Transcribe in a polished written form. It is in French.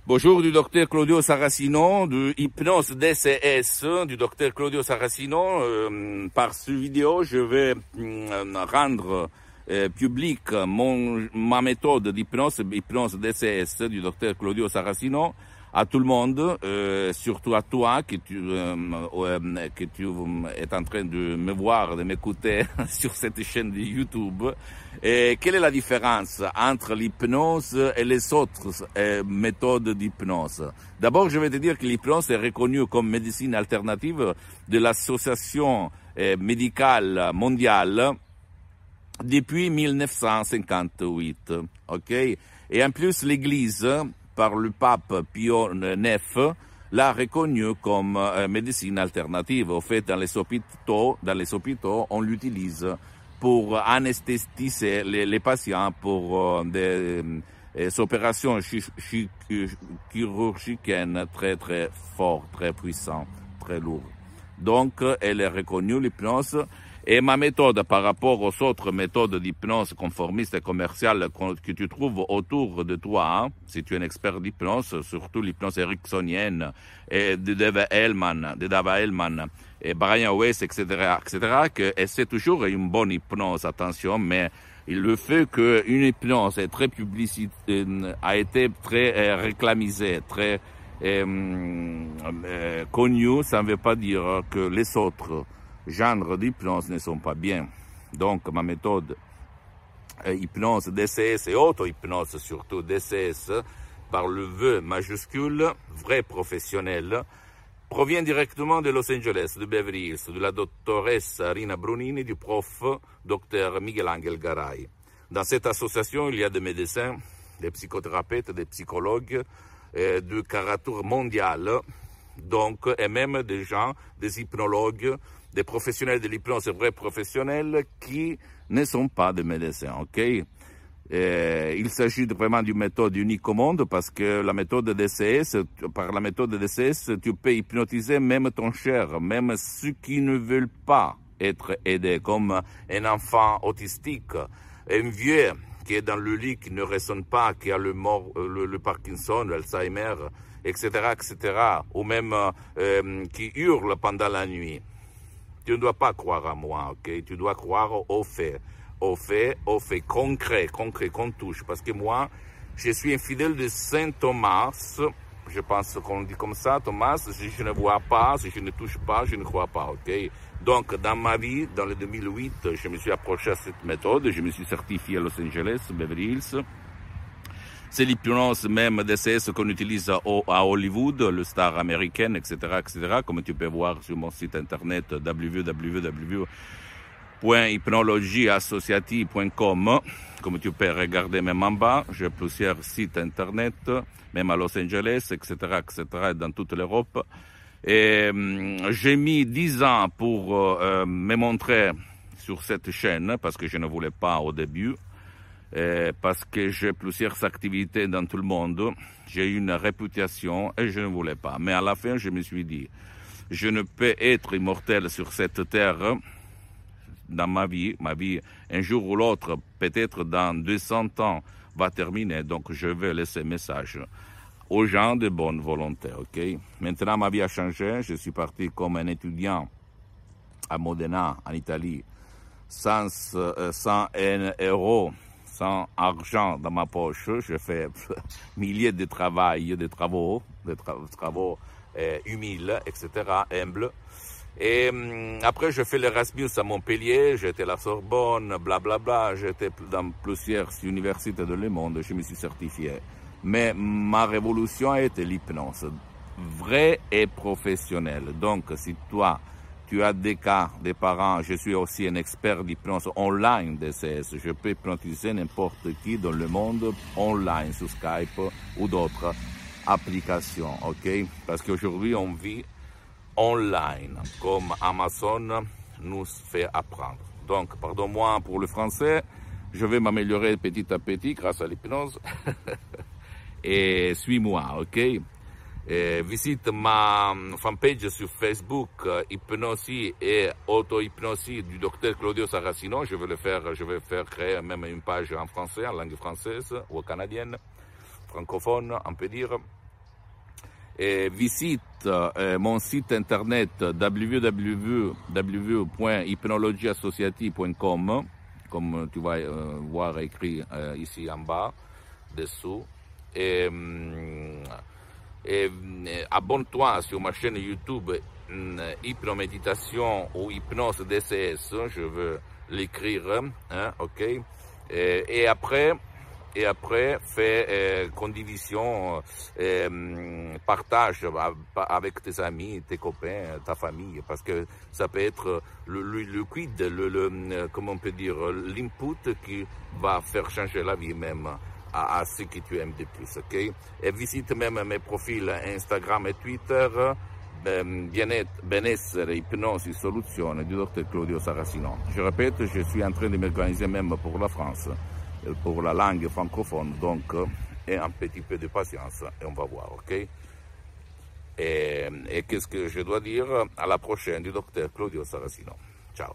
Bonjour du docteur Claudio Saracino, de Hypnose DCS, du docteur Claudio Saracino. Par ce vidéo, je vais rendre public ma méthode d'hypnose, hypnose DCS du docteur Claudio Saracino, à tout le monde, surtout à toi que tu es en train de me voir, de m'écouter sur cette chaîne de YouTube. Et quelle est la différence entre l'hypnose et les autres méthodes d'hypnose? D'abord, je vais te dire que l'hypnose est reconnue comme médecine alternative de l'association médicale mondiale depuis 1958, ok? Et en plus, l'Église, par le pape Pio IX, l'a reconnue comme médecine alternative. Au fait, dans les hôpitaux, on l'utilise pour anesthésier les patients pour des opérations chirurgicales très très fortes, très puissantes, très lourdes. Donc, elle est reconnue, l'hypnose. Et ma méthode par rapport aux autres méthodes d'hypnose conformiste et commerciale que tu trouves autour de toi, hein, si tu es un expert d'hypnose, surtout l'hypnose ericksonienne, et de Dava Hellman, et Brian Weiss, etc., que c'est toujours une bonne hypnose, attention, mais le fait qu'une hypnose est très a été très réclamisée, très connue, ça ne veut pas dire que les autres genres d'hypnose ne sont pas bien. Donc, ma méthode hypnose DCS et auto-hypnose, surtout DCS, par le V majuscule, vrai professionnel, provient directement de Los Angeles, de Beverly Hills, de la doctoresse Rina Brunini et du prof Dr Miguel Angel Garay. Dans cette association, il y a des médecins, des psychothérapeutes, des psychologues de caractère mondial, donc, et même des gens, des hypnologues, des professionnels de l'hypnose, vrais professionnels qui ne sont pas des médecins, ok? Il s'agit vraiment d'une méthode unique au monde parce que la méthode DCS, par la méthode DCS, tu peux hypnotiser même ton cher, même ceux qui ne veulent pas être aidés, comme un enfant autistique, un vieux qui est dans le lit, qui ne résonne pas, qui a le Parkinson, l'Alzheimer, etc., ou même qui hurle pendant la nuit. Tu ne dois pas croire à moi, ok? Tu dois croire aux faits concrets qu'on touche. Parce que moi, je suis un fidèle de Saint Thomas. Je pense qu'on dit comme ça, Thomas. Si je ne vois pas, si je ne touche pas, je ne crois pas, ok? Donc, dans ma vie, dans le 2008, je me suis approché à cette méthode. Je me suis certifié à Los Angeles, Beverly Hills. C'est l'hypnose même DCS qu'on utilise à Hollywood, le star américaine, etc., comme tu peux voir sur mon site internet www.hypnologieassociative.com. Comme tu peux regarder même en bas, j'ai plusieurs sites internet, même à Los Angeles, etc., dans toute l'Europe. Et j'ai mis 10 ans pour me montrer sur cette chaîne, parce que je ne voulais pas au début. Parce que j'ai plusieurs activités dans tout le monde, j'ai une réputation et je ne voulais pas. Mais à la fin, je me suis dit, je ne peux être immortel sur cette terre dans ma vie, un jour ou l'autre, peut-être dans 200 ans, va terminer. Donc, je vais laisser un message aux gens de bonne volonté, ok? Maintenant, ma vie a changé. Je suis parti comme un étudiant à Modena, en Italie, sans 100 euros. Sans argent dans ma poche, je fais milliers de travaux humiles, etc., humbles. Et après, je fais l'Erasmus à Montpellier, j'étais à la Sorbonne, blablabla, j'étais dans plusieurs universités de le monde, je me suis certifié. Mais ma révolution a été l'hypnose, vraie et professionnelle. Donc, si toi, tu as des cas, des parents, je suis aussi un expert d'hypnose online DCS. Je peux hypnotiser n'importe qui dans le monde online, sur Skype ou d'autres applications, ok? Parce qu'aujourd'hui, on vit online, comme Amazon nous fait apprendre. Donc, pardonne-moi pour le français, je vais m'améliorer petit à petit grâce à l'hypnose. Et suis-moi, ok? Visite ma fanpage sur Facebook, Hypnosie et Auto-Hypnosie du docteur Claudio Saracino. Je vais faire créer même une page en français, en langue française ou canadienne, francophone, on peut dire. Et visite mon site internet www.hypnologieassociative.com, comme tu vas voir écrit ici en bas, dessous. Et abonne-toi sur ma chaîne YouTube Hypnoméditation ou Hypnose DCS, je veux l'écrire, hein, ok. Et après, fais condivision, partage avec tes amis, tes copains, ta famille, parce que ça peut être le quid, comment on peut dire, l'input qui va faire changer la vie même à ce que tu aimes de plus, ok? Et visite même mes profils Instagram et Twitter, Benessere, Hypnose, Solution du Dr Claudio Saracino. Je répète, je suis en train de m'organiser même pour la France, pour la langue francophone, donc, et un petit peu de patience, et on va voir, ok? Et qu'est-ce que je dois dire? À la prochaine du Dr Claudio Saracino. Ciao.